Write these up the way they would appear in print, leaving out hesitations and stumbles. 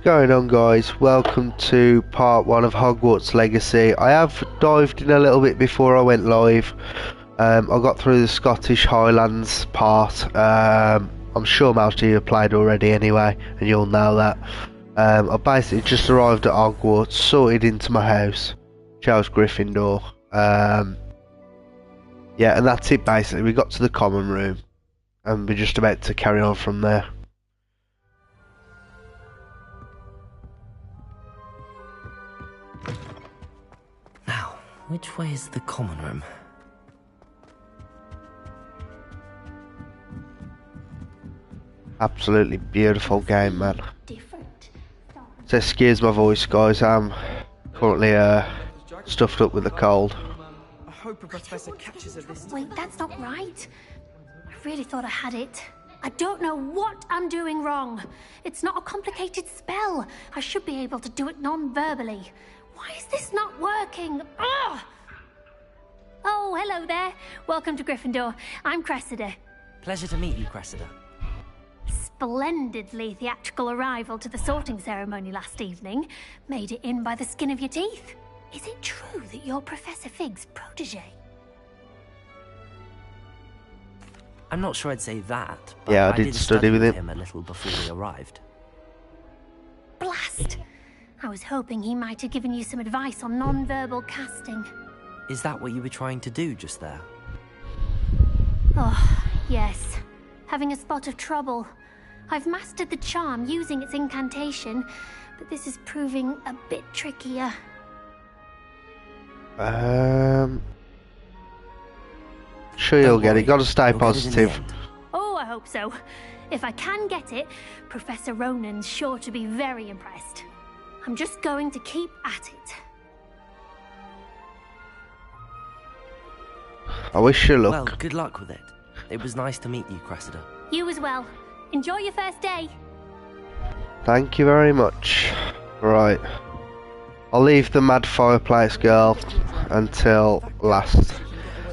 Going on, guys? Welcome to part 1 of Hogwarts Legacy. I have dived in a little bit before I went live. I got through the Scottish Highlands part. I'm sure most of you have played already anyway, and you'll know that. I basically just arrived at Hogwarts, sorted into my house, chose Gryffindor. Yeah, and that's it basically. We got to the common room, and we're just about to carry on from there. Now, which way is the common room? Absolutely beautiful game, man. So excuse my voice, guys. I'm currently stuffed up with a cold. I hope a professor catches it this time. Wait, that's not right. I really thought I had it. I don't know what I'm doing wrong. It's not a complicated spell. I should be able to do it non-verbally. Why is this not working? Ugh! Oh, hello there. Welcome to Gryffindor. I'm Cressida. Pleasure to meet you, Cressida. Splendidly theatrical arrival to the sorting ceremony last evening. Made it in by the skin of your teeth. Is it true that you're Professor Fig's protege? I'm not sure I'd say that, but Yeah, I I did study with him a little before we arrived. Blast! I was hoping he might have given you some advice on non-verbal casting. Is that what you were trying to do just there? Oh, yes. Having a spot of trouble. I've mastered the charm using its incantation, but this is proving a bit trickier. Sure you'll get it. Gotta stay positive. Oh, I hope so. If I can get it, Professor Ronan's sure to be very impressed. I'm just going to keep at it. I wish you luck. Well, good luck with it. It was nice to meet you, Cressida. You as well. Enjoy your first day. Thank you very much. Right. I'll leave the mad fireplace girl until last.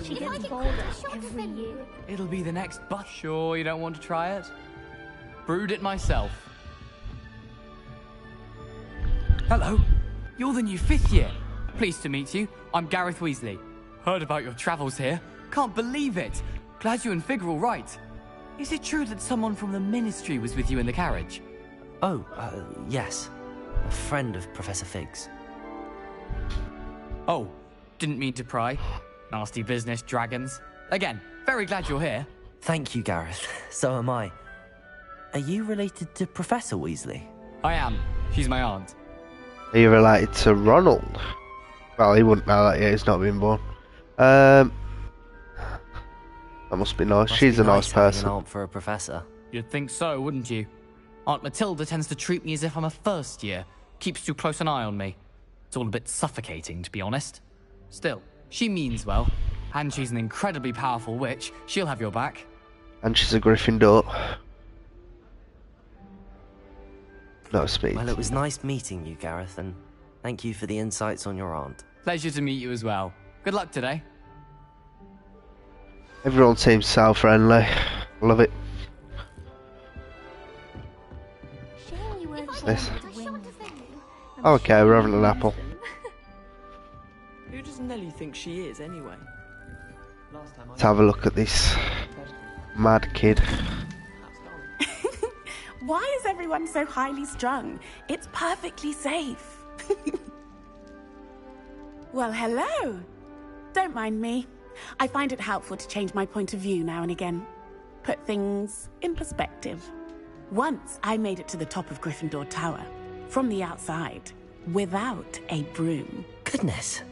She gets bolder every year. It'll be the next bus. Sure you don't want to try it? Brewed it myself. Hello. You're the new 5th year. Pleased to meet you. I'm Gareth Weasley. Heard about your travels here. Can't believe it. Glad you and Fig are all right. Is it true that someone from the Ministry was with you in the carriage? Oh, yes. A friend of Professor Fig's. Oh, didn't mean to pry. Nasty business, dragons. Again, very glad you're here. Thank you, Gareth. So am I. Are you related to Professor Weasley? I am. She's my aunt. Are you related to Ronald? Well, he wouldn't know that yet. He's not been born. That must be nice. She's a nice person. An aunt for a professor. You'd think so, wouldn't you? Aunt Matilda tends to treat me as if I'm a first year. Keeps too close an eye on me. It's all a bit suffocating, to be honest. Still, she means well. And she's an incredibly powerful witch. She'll have your back. And she's a Gryffindor. No speed. Well, it was nice meeting you, Gareth, and thank you for the insights on your aunt. Pleasure to meet you as well. Good luck today. Everyone seems so friendly. Love it. This. Oh, okay, we're having an apple. Who does Nelly think she is, anyway? Let's have a look at this mad kid. Why is everyone so highly strung? It's perfectly safe. Well, hello. Don't mind me. I find it helpful to change my point of view now and again. Put things in perspective. Once I made it to the top of Gryffindor Tower, from the outside, without a broom. Goodness.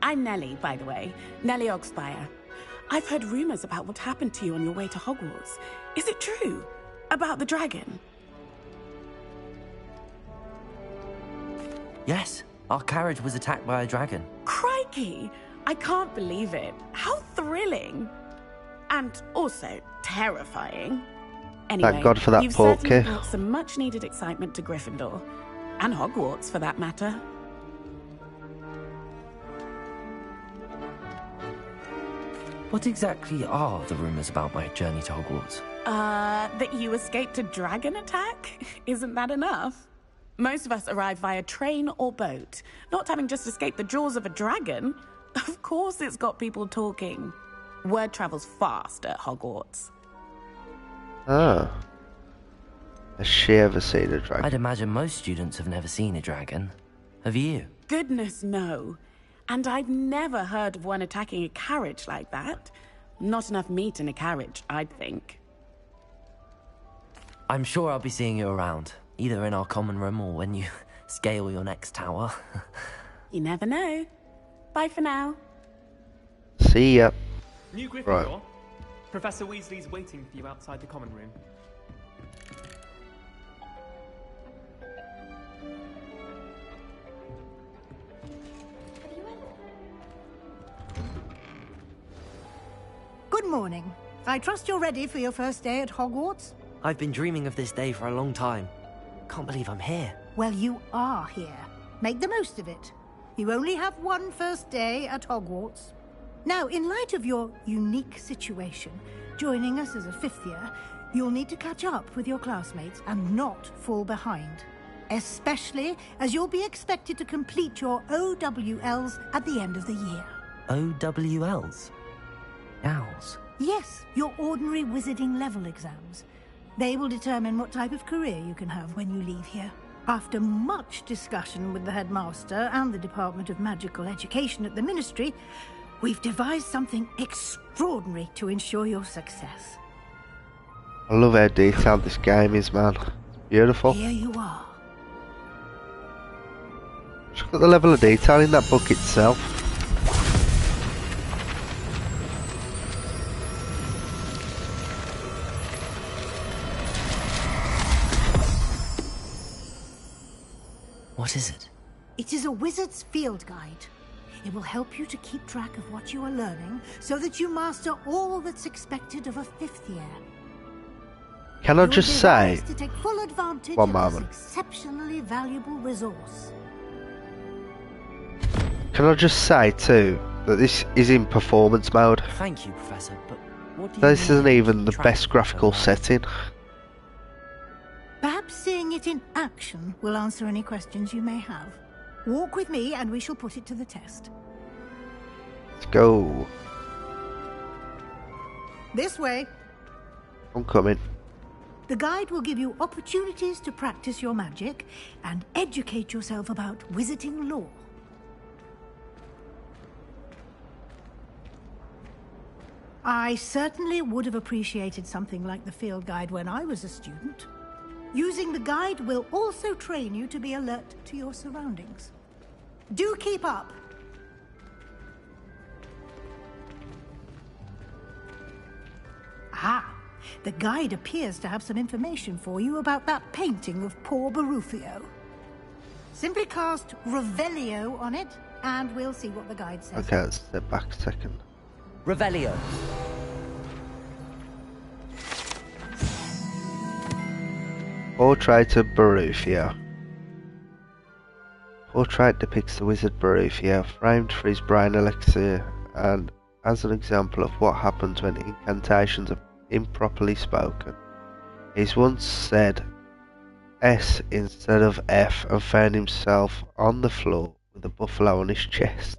I'm Nelly, by the way. Nelly Ogspire. I've heard rumors about what happened to you on your way to Hogwarts. Is it true? About the dragon? Yes, our carriage was attacked by a dragon. Crikey! I can't believe it. How thrilling. And also terrifying. Anyway, Thank God for that you've pork, certainly brought some much-needed excitement to Gryffindor. And Hogwarts, for that matter. What exactly are the rumors about my journey to Hogwarts? That you escaped a dragon attack? Isn't that enough? Most of us arrive via train or boat, not having just escaped the jaws of a dragon. Of course it's got people talking. Word travels fast at Hogwarts. Ah. Has she ever seen a dragon? I'd imagine most students have never seen a dragon. Have you? Goodness, no. And I've never heard of one attacking a carriage like that. Not enough meat in a carriage, I'd think. I'm sure I'll be seeing you around, either in our common room or when you scale your next tower. You never know. Bye for now. See ya. New Gryffindor. Right. Professor Weasley's waiting for you outside the common room. Good morning. I trust you're ready for your first day at Hogwarts? I've been dreaming of this day for a long time. Can't believe I'm here. Well, you are here. Make the most of it. You only have one first day at Hogwarts. Now, in light of your unique situation, joining us as a fifth year, you'll need to catch up with your classmates and not fall behind. Especially as you'll be expected to complete your OWLs at the end of the year. OWLs? Owls? Yes, your ordinary wizarding level exams. They will determine what type of career you can have when you leave here. After much discussion with the headmaster and the Department of Magical Education at the Ministry, we've devised something extraordinary to ensure your success. I love how detailed this game is, man. Beautiful. Here you are. Just look at the level of detail in that book itself. What is it? It is a wizard's field guide. It will help you to keep track of what you are learning so that you master all that's expected of a fifth year. Can I just say, to take full advantage one of moment. this exceptionally valuable resource. Can I just say too that this is in performance mode? Thank you, Professor, but what do you This mean isn't even the track best graphical so well? setting. Perhaps seeing it in action will answer any questions you may have. Walk with me and we shall put it to the test. Let's go. This way. I'm coming. The guide will give you opportunities to practice your magic and educate yourself about wizarding lore. I certainly would have appreciated something like the field guide when I was a student. Using the guide will also train you to be alert to your surroundings. Do keep up! Ah, the guide appears to have some information for you about that painting of poor Barufio. Simply cast Revelio on it, and we'll see what the guide says. Okay, let's step back a second. Revelio. Portrait of Barufio. Portrait depicts the wizard Barufio, framed for his brain elixir, and as an example of what happens when incantations are improperly spoken. He's once said S instead of F and found himself on the floor with a buffalo on his chest.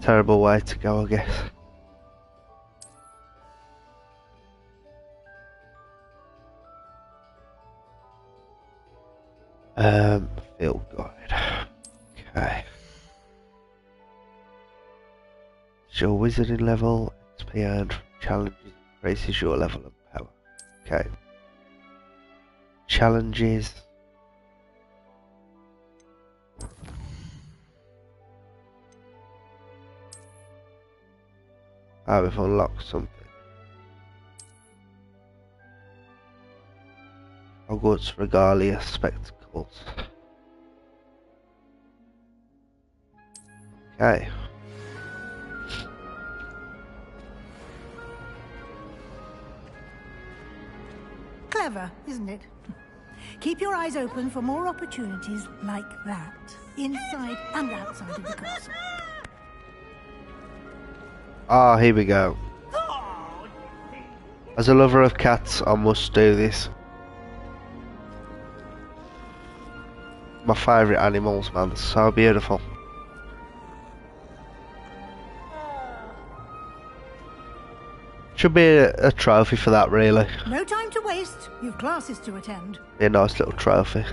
Terrible way to go, I guess. Field guide. Okay. It's your wizarding level, XP earned from challenges increases your level of power. Okay. Challenges. Oh, we've unlocked something. Hogwarts Regalia Spectacles. Okay. Clever, isn't it? Keep your eyes open for more opportunities like that, inside and outside of the castle. Ah, here we go. Oh, As a lover of cats, I must do this. My favourite animals, man. They're so beautiful. Should be a trophy for that, really. No time to waste. You've classes to attend. Be a nice little trophy.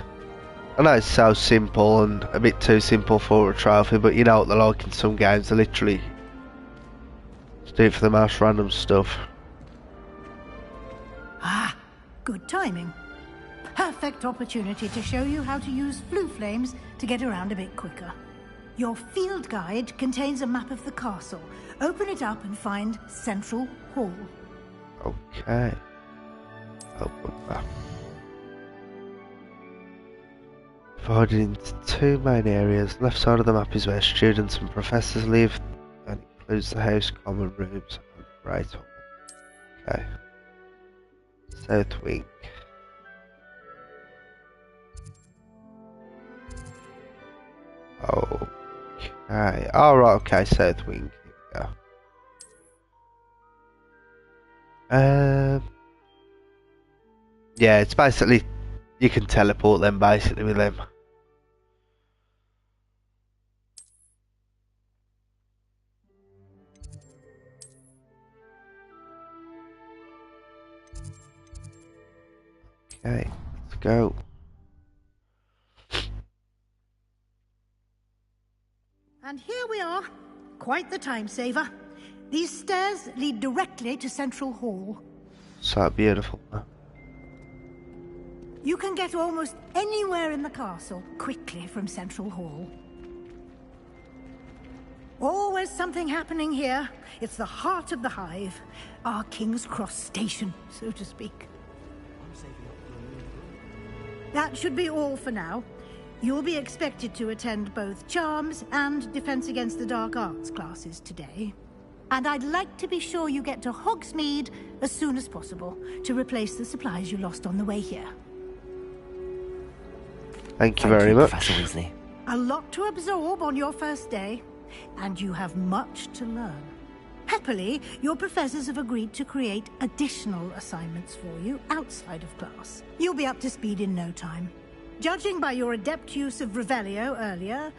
I know it's so simple and a bit too simple for a trophy, but you know what they're like in some games. They literally just do it for the most random stuff. Ah, good timing. Perfect opportunity to show you how to use flue flames to get around a bit quicker. Your field guide contains a map of the castle. Open it up and find Central Hall. Okay. Open map. Divided into two main areas. Left side of the map is where students and professors live, and includes the house, common rooms, and the right hall. Okay. South wing. Okay. Oh, right, okay, south wing. Here we go. Yeah, it's basically, you can teleport them basically with them. Okay, let's go. And here we are. Quite the time saver. These stairs lead directly to Central Hall. So beautiful. You can get almost anywhere in the castle quickly from Central Hall. Always something happening here. It's the heart of the hive. Our King's Cross station, so to speak. That should be all for now. You'll be expected to attend both Charms and Defense Against the Dark Arts classes today. And I'd like to be sure you get to Hogsmeade as soon as possible to replace the supplies you lost on the way here. Thank you very much. Professor Weasley. A lot to absorb on your first day, and you have much to learn. Happily, your professors have agreed to create additional assignments for you outside of class. You'll be up to speed in no time. Judging by your adept use of Revelio earlier,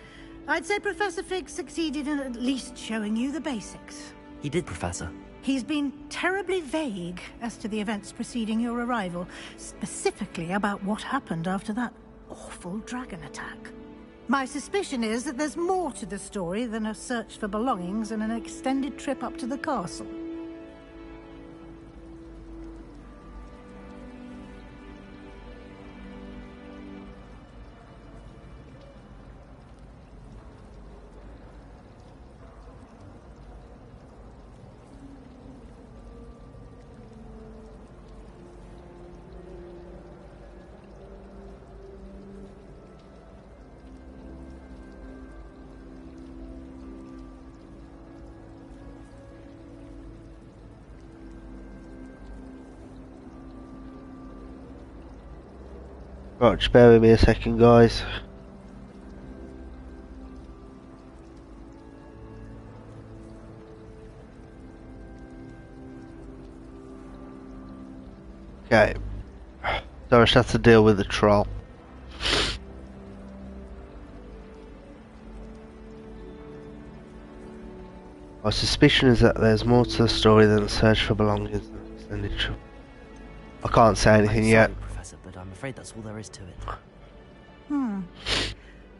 I'd say Professor Fig succeeded in at least showing you the basics. He did, Professor. He's been terribly vague as to the events preceding your arrival, specifically about what happened after that awful dragon attack. My suspicion is that there's more to the story than a search for belongings and an extended trip up to the castle. Right, just bear with me a second, guys. Okay. So I just have to deal with the troll. My suspicion is that there's more to the story than a search for belongings and extended trip. I can't say anything yet. Professor, but I'm afraid that's all there is to it.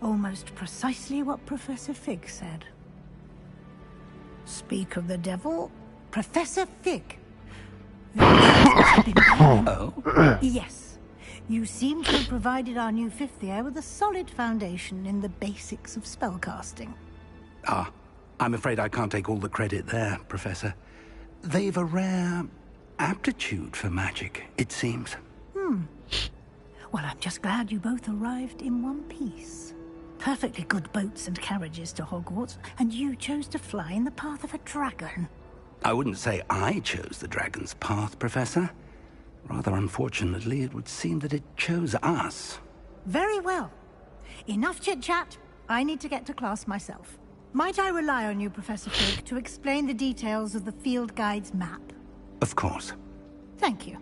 Almost precisely what Professor Fig said. Speak of the devil, Professor Fig. Oh? Yes. You seem to have provided our new fifth year with a solid foundation in the basics of spellcasting. Ah, I'm afraid I can't take all the credit there, Professor. They've a rare aptitude for magic, it seems. Well, I'm just glad you both arrived in one piece. Perfectly good boats and carriages to Hogwarts, and you chose to fly in the path of a dragon. I wouldn't say I chose the dragon's path, Professor. Rather unfortunately, it would seem that it chose us. Very well. Enough chit-chat. I need to get to class myself. Might I rely on you, Professor Fig, to explain the details of the field guide's map? Of course. Thank you.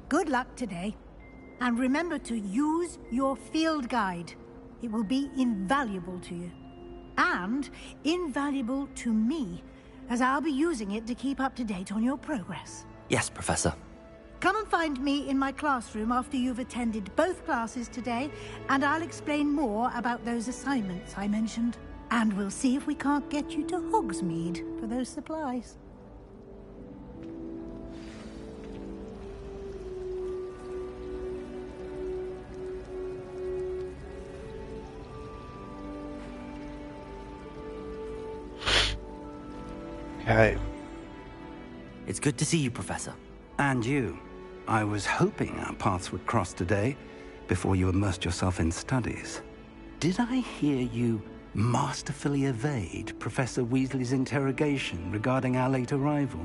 Good luck today. And remember to use your field guide. It will be invaluable to you. And invaluable to me, as I'll be using it to keep up to date on your progress. Yes, Professor. Come and find me in my classroom after you've attended both classes today, and I'll explain more about those assignments I mentioned. And we'll see if we can't get you to Hogsmeade for those supplies. Okay. It's good to see you, Professor. And you. I was hoping our paths would cross today, before you immersed yourself in studies. Did I hear you masterfully evade Professor Weasley's interrogation regarding our late arrival?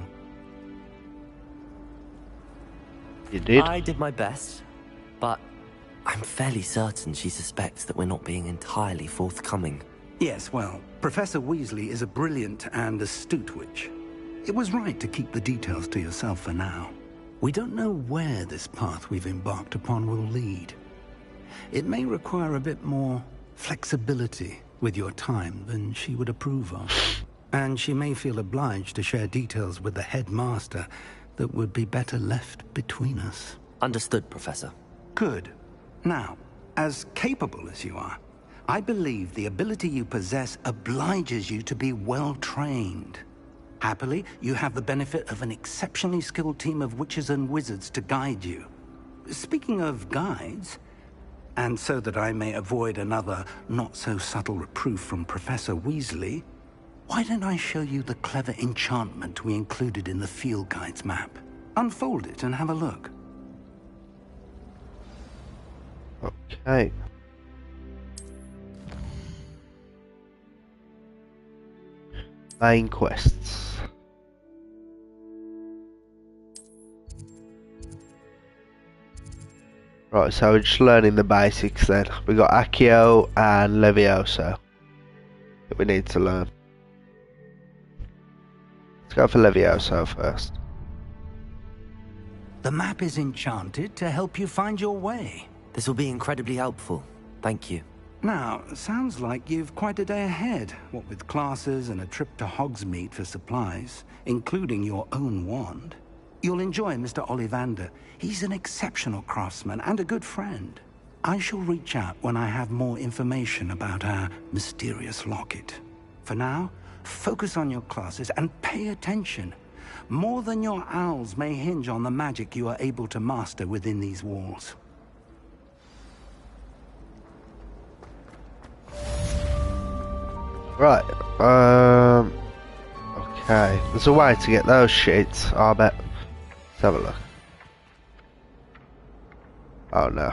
You did? I did my best, but I'm fairly certain she suspects that we're not being entirely forthcoming. Yes, well, Professor Weasley is a brilliant and astute witch. It was right to keep the details to yourself for now. We don't know where this path we've embarked upon will lead. It may require a bit more flexibility with your time than she would approve of. And she may feel obliged to share details with the headmaster that would be better left between us. Understood, Professor. Good. Now, as capable as you are, I believe the ability you possess obliges you to be well trained. Happily, you have the benefit of an exceptionally skilled team of witches and wizards to guide you. Speaking of guides, and so that I may avoid another not-so-subtle reproof from Professor Weasley, why don't I show you the clever enchantment we included in the field guide's map? Unfold it and have a look. Okay. Main quests. Right, so we're just learning the basics then. We got Accio and Levioso that we need to learn. Let's go for Levioso first. The map is enchanted to help you find your way. This will be incredibly helpful. Thank you. Now, sounds like you've quite a day ahead, what with classes and a trip to Hogsmeade for supplies, including your own wand. You'll enjoy Mr. Ollivander. He's an exceptional craftsman and a good friend. I shall reach out when I have more information about our mysterious locket. For now, focus on your classes and pay attention. More than your owls may hinge on the magic you are able to master within these walls. Right, okay. There's a way to get those sheets, I bet. Let's have a look. Oh no.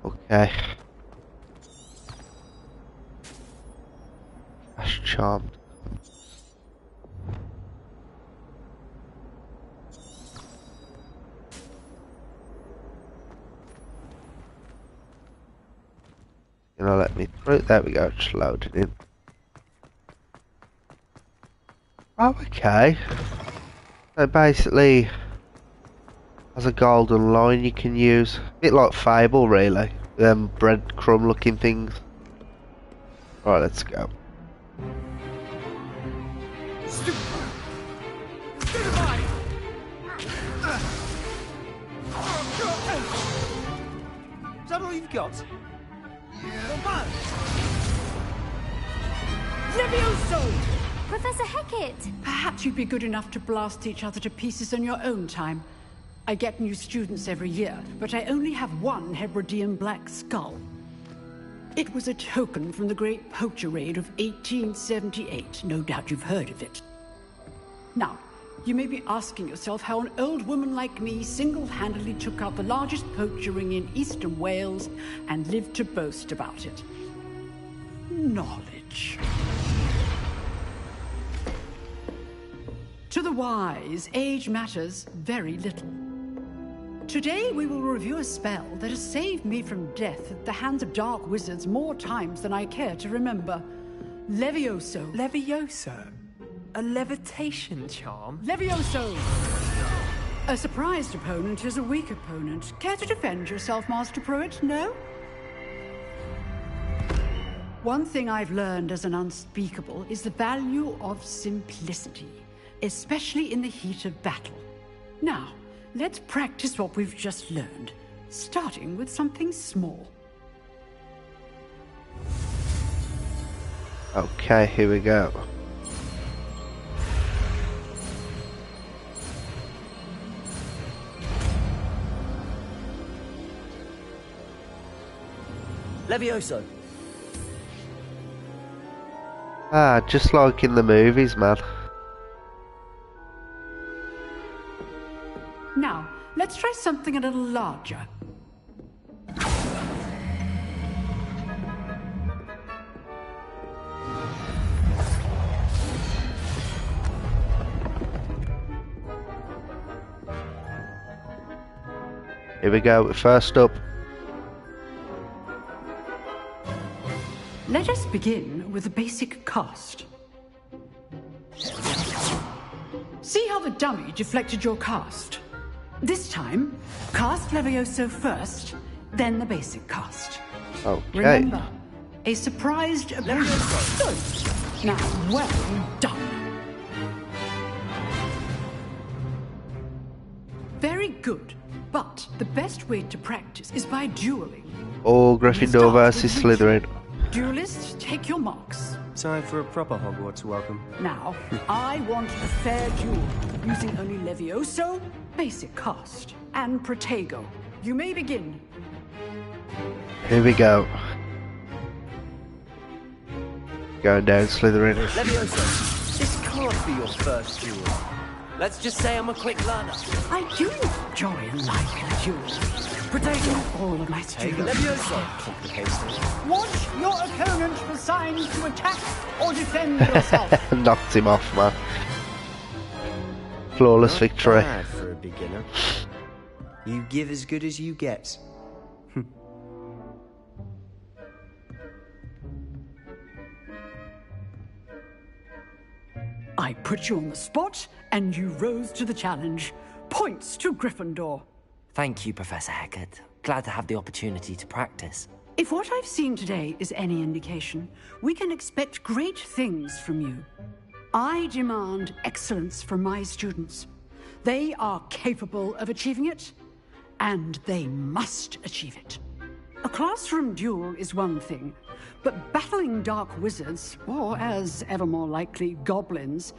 Okay. That's charmed. You know, let me through. There we go, just loaded in. Oh, okay. So basically, has a golden line you can use. A bit like Fable, really. Breadcrumb looking things. Right, let's go. Is that all you've got? Levioso! Professor Hecat! Perhaps you'd be good enough to blast each other to pieces in your own time. I get new students every year, but I only have one Hebridean black skull. It was a token from the Great Poacher Raid of 1878. No doubt you've heard of it. Now, you may be asking yourself how an old woman like me single-handedly took out the largest poacher ring in eastern Wales and lived to boast about it. Knowledge. To the wise, age matters very little. Today we will review a spell that has saved me from death at the hands of dark wizards more times than I care to remember. Levioso. Levioso? A levitation charm? Levioso! A surprised opponent is a weak opponent. Care to defend yourself, Master Pruitt? No? One thing I've learned as an unspeakable is the value of simplicity, especially in the heat of battle. Now, let's practice what we've just learned, starting with something small. Okay, here we go. Levioso! Ah, just like in the movies, man. Now, let's try something a little larger. Here we go, first up. Let us begin with the basic cast. See how the dummy deflected your cast? This time, cast Levioso first, then the basic cast. Okay. Remember, a surprised Levioso. Now, well done. Very good, but the best way to practice is by dueling. All Gryffindor versus Slytherin. Duelists, take your marks. Time for a proper Hogwarts welcome. Now, I want a fair duel, using only Levioso, basic cast, and Protego. You may begin. Here we go. Going down Slytherin. Levioso, this can't be your first duel. Let's just say I'm a quick learner. I do enjoy a lively duel. Protego, all of my students. Levioso, complicated. Watch your opponent for signs to attack or defend yourself. Knocked him off, man. Flawless victory. Bad for a beginner. You give as good as you get. I put you on the spot, and you rose to the challenge. Points to Gryffindor. Thank you, Professor Hecat. Glad to have the opportunity to practice. If what I've seen today is any indication, we can expect great things from you. I demand excellence from my students. They are capable of achieving it, and they must achieve it. A classroom duel is one thing, but battling dark wizards, or as ever more likely, goblins,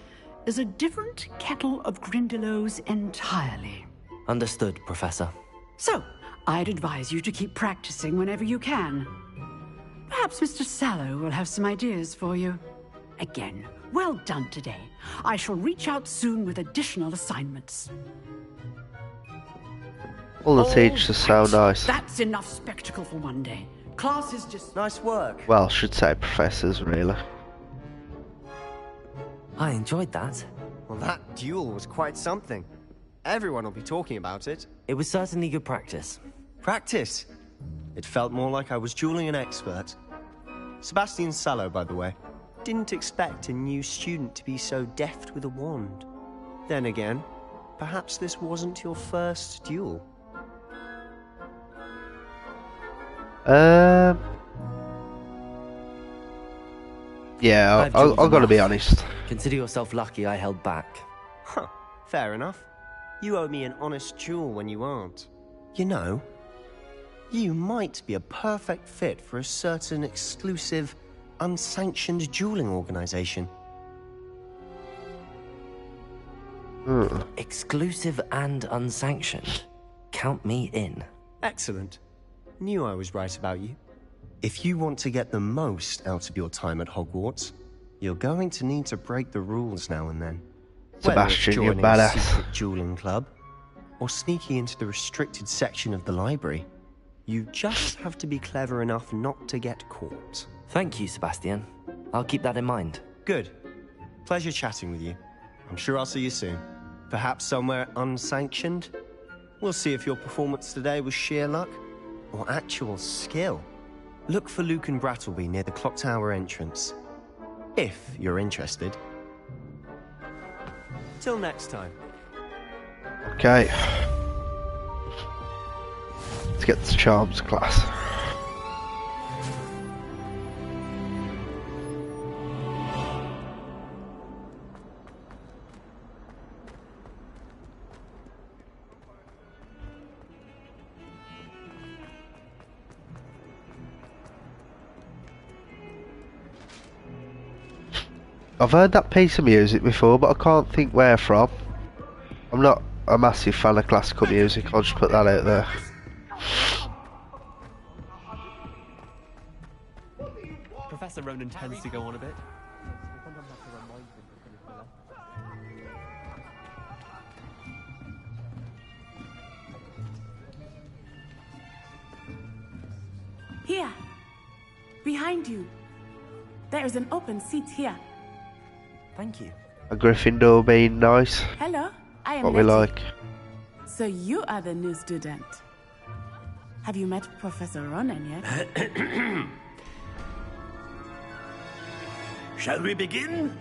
is a different kettle of Grindylows entirely. Understood, Professor. So, I'd advise you to keep practicing whenever you can. Perhaps Mr. Sallow will have some ideas for you. Again, well done today. I shall reach out soon with additional assignments. All the teachers are so nice. That's enough spectacle for one day. Class is just... Nice work. Well, should say professors, really. I enjoyed that. Well, that duel was quite something. Everyone will be talking about it. It was certainly good practice. Practice? It felt more like I was dueling an expert. Sebastian Sallow, by the way. Didn't expect a new student to be so deft with a wand. Then again, perhaps this wasn't your first duel. Yeah, I've got to be honest. Consider yourself lucky I held back. Huh, fair enough. You owe me an honest duel when you aren't. You know, you might be a perfect fit for a certain exclusive, unsanctioned dueling organization. Exclusive and unsanctioned. Count me in. Excellent. Knew I was right about you. If you want to get the most out of your time at Hogwarts, you're going to need to break the rules now and then. Sebastian, you're joining a badass. secret dueling club, or sneaking into the restricted section of the library, you just have to be clever enough not to get caught. Thank you, Sebastian. I'll keep that in mind. Good. Pleasure chatting with you. I'm sure I'll see you soon. Perhaps somewhere unsanctioned? We'll see if your performance today was sheer luck or actual skill. Look for Luke and Brattleby near the clock tower entrance. If you're interested. Till next time. Okay. Let's get to charms class. I've heard that piece of music before, but I can't think where from. I'm not a massive fan of classical music, I'll just put that out there. Professor Ronan tends to go on a bit. Here. Behind you. There is an open seat here. Thank you. A Gryffindor being nice. Hello, I am What we Letty. like. So you are the new student. Have you met Professor Ronan yet? Shall we begin?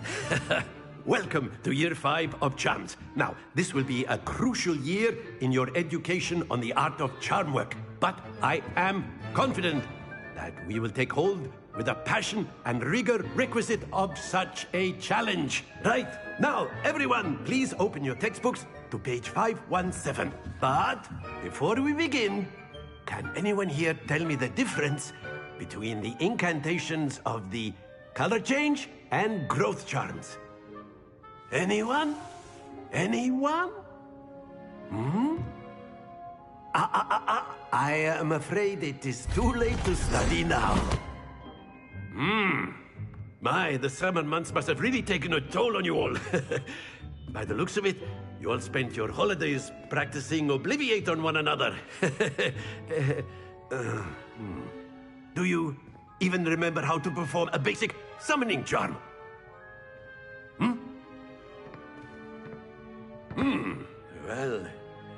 Welcome to Year 5 of Charms. Now, this will be a crucial year in your education on the art of charm work. But I am confident that we will take hold with the passion and rigor requisite of such a challenge. Right, now, everyone, please open your textbooks to page 517. But before we begin, can anyone here tell me the difference between the incantations of the color change and growth charms? Anyone? Anyone? I am afraid it is too late to study now. My, the summer months must have really taken a toll on you all. By the looks of it, you all spent your holidays practicing Obliviate on one another. Do you even remember how to perform a basic summoning charm? Well,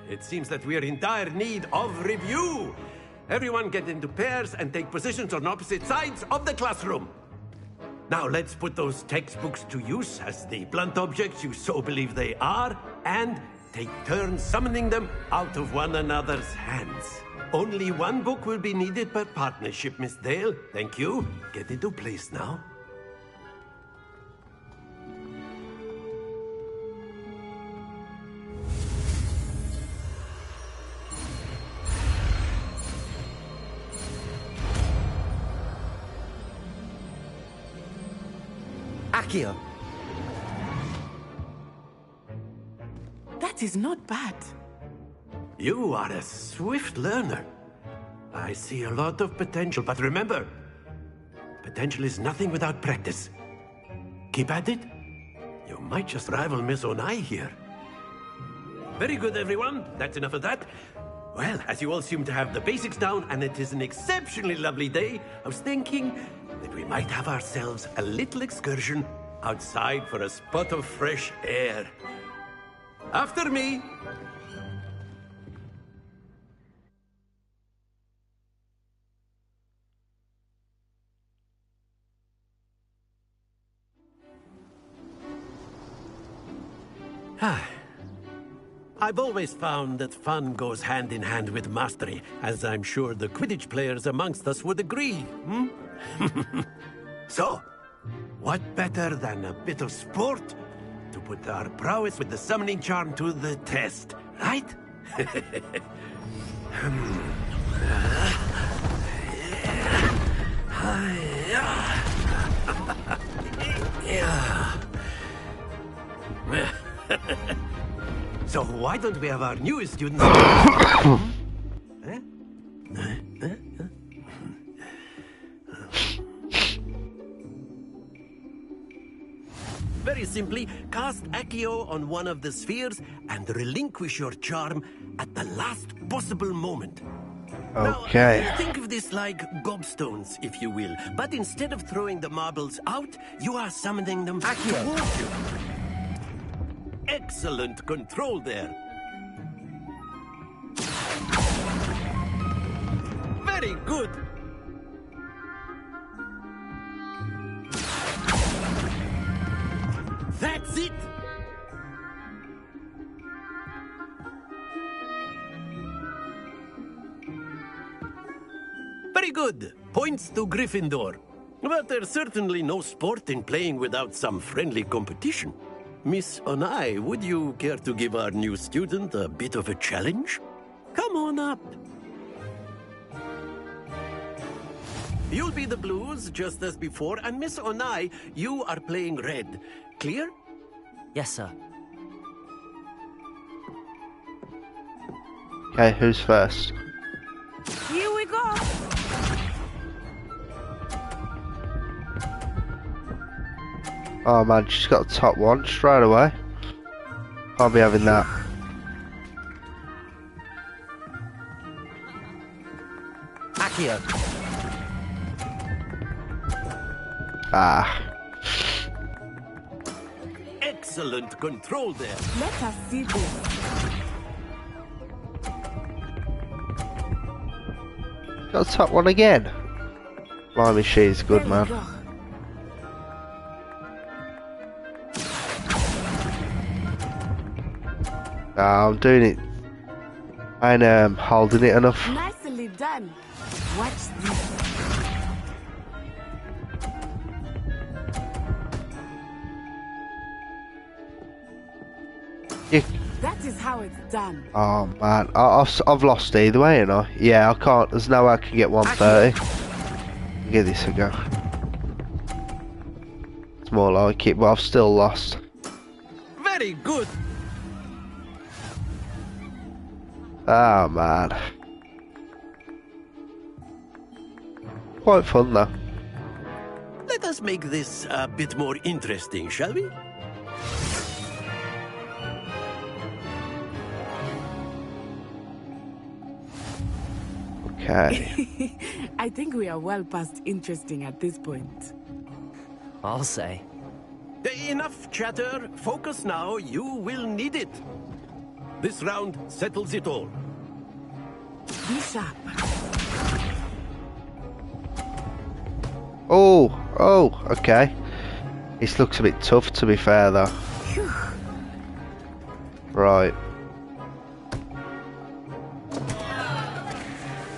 it seems that we are in dire need of review. Everyone get into pairs and take positions on opposite sides of the classroom. Now let's put those textbooks to use as the blunt objects you so believe they are, and take turns summoning them out of one another's hands. Only one book will be needed per partnership, Miss Dale. Thank you. Get into place now. Accio. That is not bad. You are a swift learner. I see a lot of potential, but remember, potential is nothing without practice. Keep at it. You might just rival Miss Onai here. Very good, everyone. That's enough of that. Well, as you all seem to have the basics down, and it is an exceptionally lovely day, I was thinking that we might have ourselves a little excursion outside for a spot of fresh air. After me. I've always found that fun goes hand in hand with mastery, as I'm sure the Quidditch players amongst us would agree. So, what better than a bit of sport to put our prowess with the summoning charm to the test, right? So why don't we have our newest students... Very simply, cast Accio on one of the spheres and relinquish your charm at the last possible moment. Okay. Now, think of this like gobstones, if you will. But instead of throwing the marbles out, you are summoning them towards you. Excellent control there. Very good. That's it. good. Points to Gryffindor. But there's certainly no sport in playing without some friendly competition. Miss Onai, would you care to give our new student a bit of a challenge? Come on up. You'll be the blues, just as before, and Miss Onai, you are playing red. Clear? Yes, sir. Okay, who's first? Here we go. Oh man, she's got the top one straight away. Can't be having that. Accio. Ah. Excellent control there. Let us see this. Got the top one again. Blimey, she's good, There we man. go. Ah, I'm doing it. I ain't holding it enough. Nicely done. Watch this. You... That is how it's done. Oh man, I've lost either way, ain't I? Yeah, I can't. There's no way I can get 130. Give this a go. It's more like it, but I've still lost. Very good. Oh man. Quite fun though. Let us make this a bit more interesting, shall we? Okay. I think we are well past interesting at this point. I'll say. Enough chatter. Focus now. You will need it. This round settles it all. Be sharp. Oh, okay. This looks a bit tough to be fair though. Phew. Right.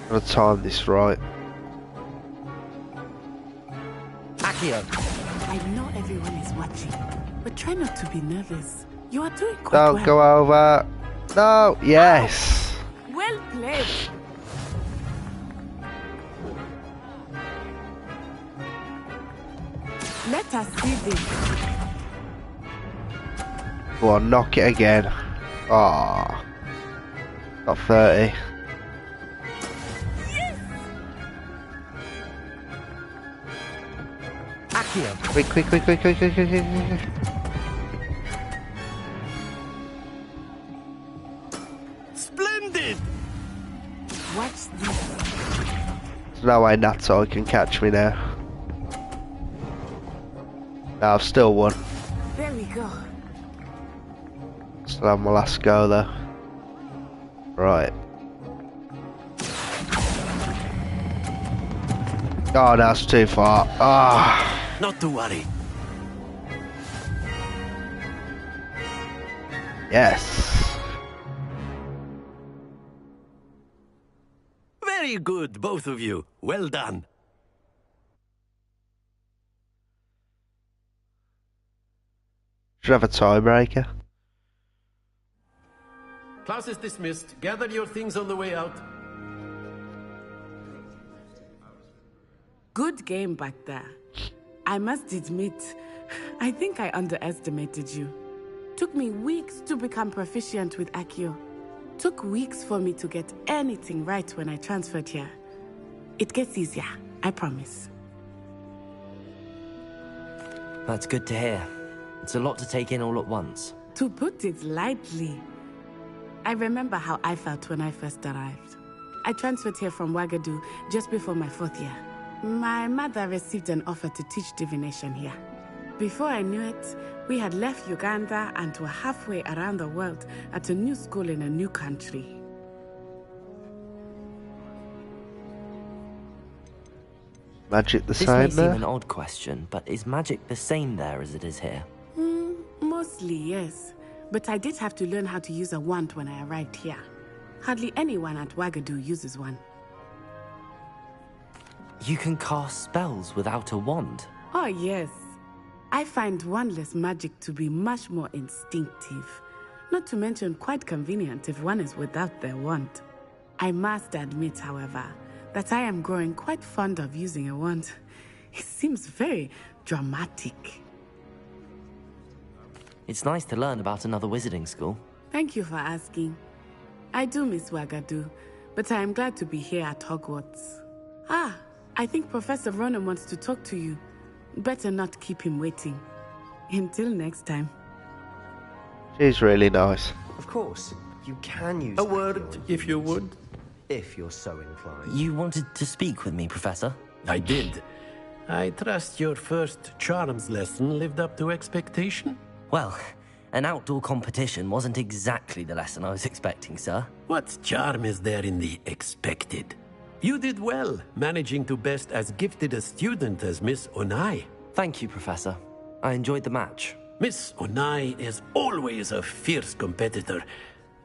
Gotta time this right. Accio. I know everyone is watching, but try not to be nervous. You are doing quite Don't well. go over. No, yes. Well played. Let us see this. Go on, knock it again. Ah, got 30. Accio. Quick. Splendid! Watch this. There's no way Natto can catch me now. No, I've still won. There we go. Still have my last go though. Right. Oh, that's too far. Ah. Not to worry. Yes. Very good, both of you. Well done. Should have a tiebreaker. Class is dismissed. Gather your things on the way out. Good game back there. I must admit, I think I underestimated you. Took me weeks to become proficient with Accio. Took weeks for me to get anything right when I transferred here. It gets easier, I promise. That's good to hear. It's a lot to take in all at once. To put it lightly, I remember how I felt when I first arrived. I transferred here from Wagadu just before my 4th year. My mother received an offer to teach divination here. Before I knew it, we had left Uganda and were halfway around the world at a new school in a new country. Magic the This same may seem there? an odd question, but is magic the same there as it is here? Mostly, yes. But I did have to learn how to use a wand when I arrived here. Hardly anyone at Wagadu uses one. You can cast spells without a wand? Oh, yes. I find wandless magic to be much more instinctive. Not to mention quite convenient if one is without their wand. I must admit, however, that I am growing quite fond of using a wand. It seems very dramatic. It's nice to learn about another wizarding school. Thank you for asking. I do miss Wagadu, but I am glad to be here at Hogwarts. Ah, I think Professor Ronan wants to talk to you. Better not keep him waiting. Until next time. She's really nice. Of course, you can use A word, if you would. if you're so inclined. You wanted to speak with me, Professor? I did. I trust your first charms lesson lived up to expectation? Well, an outdoor competition wasn't exactly the lesson I was expecting, sir. What charm is there in the expected? You did well, managing to best as gifted a student as Miss Onai. Thank you, Professor. I enjoyed the match. Miss Onai is always a fierce competitor,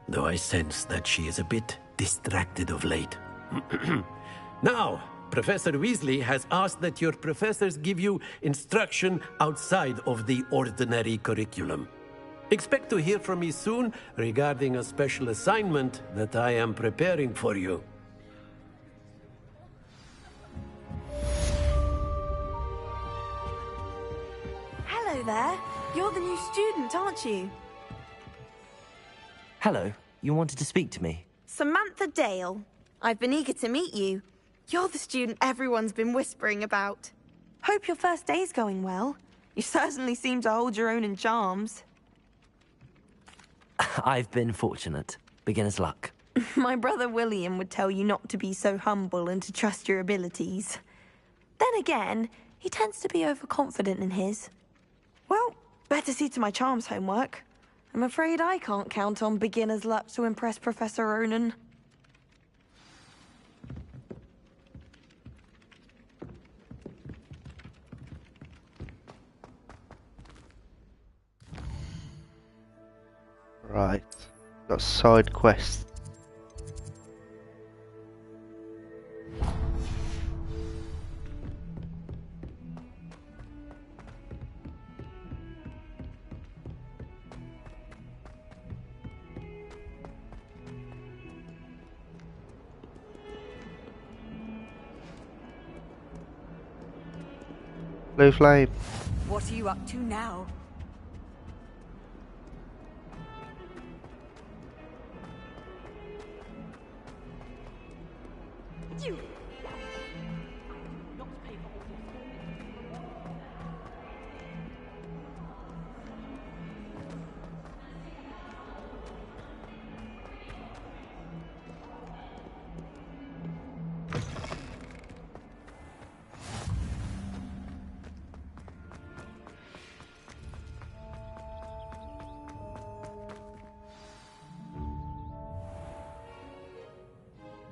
though I sense that she is a bit distracted of late. Now, Professor Weasley has asked that your professors give you instruction outside of the ordinary curriculum. Expect to hear from me soon regarding a special assignment that I am preparing for you. Hello there. You're the new student, aren't you? Hello. You wanted to speak to me? Samantha Dale. I've been eager to meet you. You're the student everyone's been whispering about. Hope your first day's going well. You certainly seem to hold your own in charms. I've been fortunate. Beginner's luck. My brother William would tell you not to be so humble and to trust your abilities. Then again, he tends to be overconfident in his. Well, better see to my charms homework. I'm afraid I can't count on beginner's luck to impress Professor Ronan. Right. Got side quests. Blue flame. What are you up to now? You.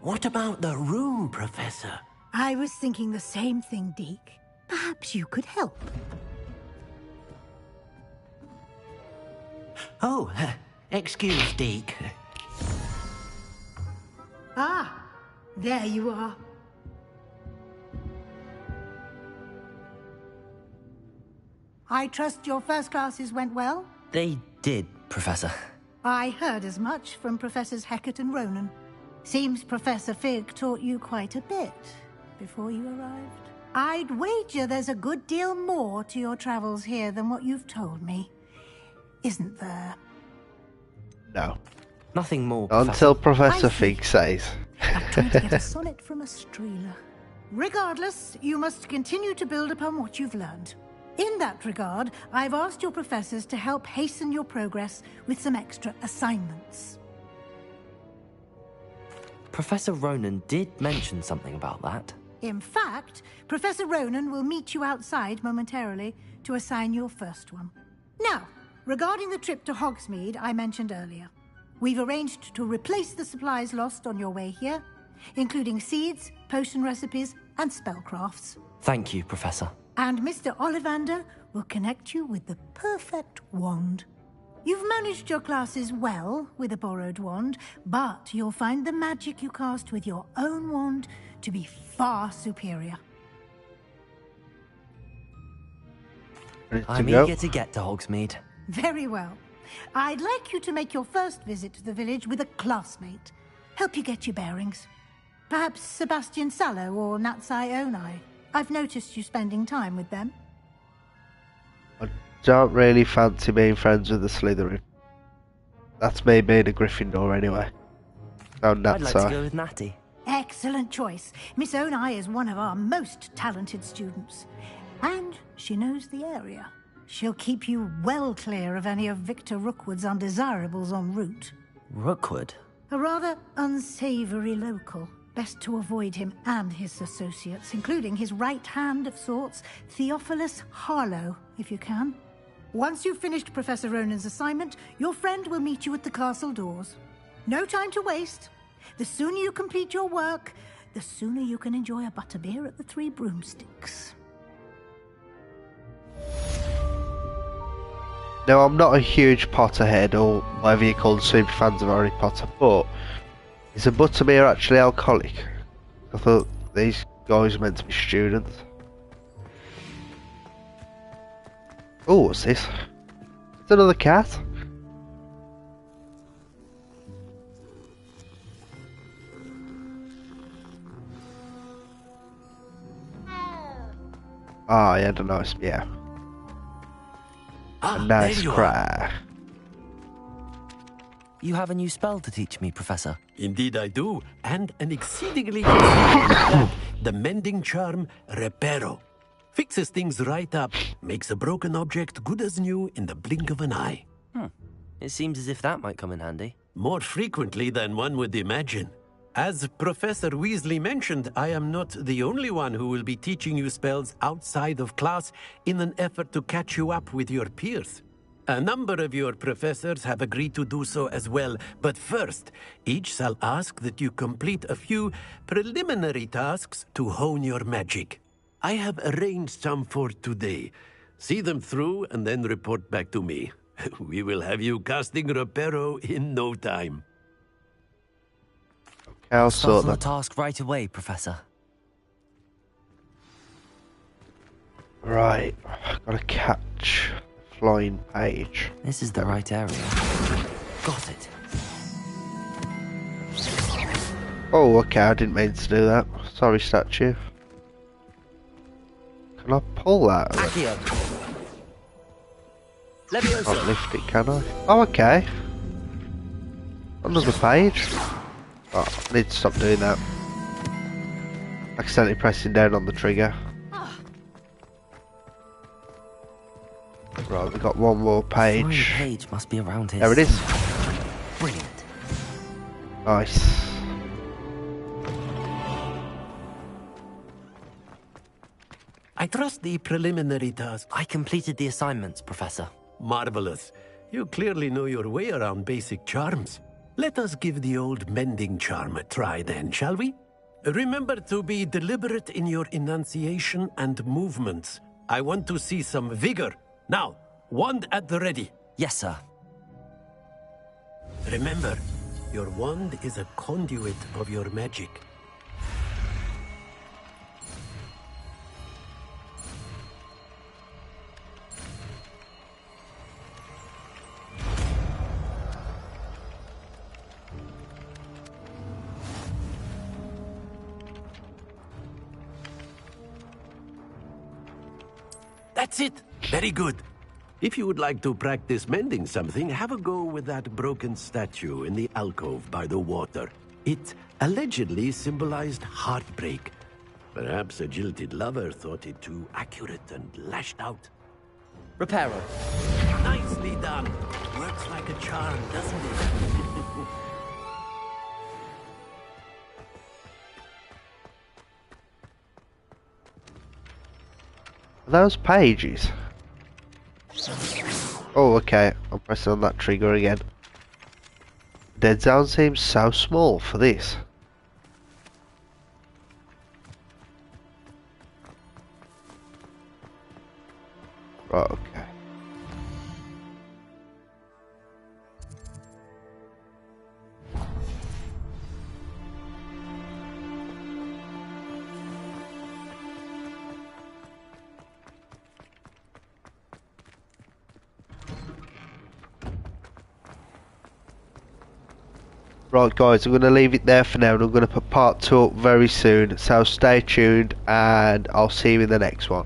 What about the room, Professor? I was thinking the same thing, Deke. Perhaps you could help. Oh, excuse, Deke. Ah, there you are. I trust your first classes went well? They did, Professor. I heard as much from Professors Hecat and Ronan. Seems Professor Fig taught you quite a bit before you arrived. I'd wager there's a good deal more to your travels here than what you've told me. Isn't there? No. Nothing more, Until Professor I see. Fig says. Like trying to get a sonnet from a streeler. Regardless, you must continue to build upon what you've learned. In that regard, I've asked your professors to help hasten your progress with some extra assignments. Professor Ronan did mention something about that. In fact, Professor Ronan will meet you outside momentarily to assign your first one. Now, regarding the trip to Hogsmeade I mentioned earlier, we've arranged to replace the supplies lost on your way here, including seeds, potion recipes, and spellcrafts. Thank you, Professor. And Mr. Ollivander will connect you with the perfect wand. You've managed your classes well with a borrowed wand, but you'll find the magic you cast with your own wand to be far superior. Ready to I'm go? eager to get to Hogsmeade. Very well. I'd like you to make your first visit to the village with a classmate. Help you get your bearings. Perhaps Sebastian Sallow or Natsai Onai. I've noticed you spending time with them. I don't really fancy being friends with the Slytherin. That's me being a Gryffindor anyway. Oh, I'd like to Natsai. go with Natty. Excellent choice. Miss Onai is one of our most talented students. And she knows the area. She'll keep you well clear of any of Victor Rookwood's undesirables en route. Rookwood? A rather unsavory local. Best to avoid him and his associates, including his right hand of sorts, Theophilus Harlow, if you can. Once you've finished Professor Ronan's assignment, your friend will meet you at the castle doors. No time to waste. The sooner you complete your work, the sooner you can enjoy a butterbeer at the Three Broomsticks. Now, I'm not a huge Potterhead or whatever you call the super fans of Harry Potter, but is a butterbeer actually alcoholic? I thought these guys were meant to be students. Oh, what's this? It's another cat. Ah, he had a nice meow. A nice there you cry. You have a new spell to teach me, Professor. Indeed I do, and an exceedingly useful one at that. The mending charm Reparo. Fixes things right up, makes a broken object good as new in the blink of an eye. It seems as if that might come in handy. More frequently than one would imagine. As Professor Weasley mentioned, I am not the only one who will be teaching you spells outside of class in an effort to catch you up with your peers. A number of your professors have agreed to do so as well, but first, each shall ask that you complete a few preliminary tasks to hone your magic. I have arranged some for today. See them through and then report back to me. We will have you casting Reparo in no time. I'll Start sort on the that. task right away, Professor. Right, gotta catch flying page. This is the right area. Got it. Oh, okay, I didn't mean to do that. Sorry, statue. Can I pull that? Accio. Can't lift it, can I? Oh, okay. Another page. Oh, I need to stop doing that. Accidentally pressing down on the trigger. Right, we've got one more Flying page. page must be around here. There it is. Brilliant. Nice. I trust the preliminary task. I completed the assignments, Professor. Marvelous. You clearly know your way around basic charms. Let us give the old mending charm a try then, shall we? Remember to be deliberate in your enunciation and movements. I want to see some vigor. Now, wand at the ready. Yes, sir. Remember, your wand is a conduit of your magic. That's it. Very good. If you would like to practice mending something, have a go with that broken statue in the alcove by the water. It allegedly symbolized heartbreak. Perhaps a jilted lover thought it too accurate and lashed out. Reparo. Nicely done. Works like a charm, doesn't it? Are those pages? Oh, okay. I'm pressing on that trigger again. Dead zone seems so small for this. Right, okay. Right guys, I'm going to leave it there for now and I'm going to put part 2 up very soon, so stay tuned and I'll see you in the next one.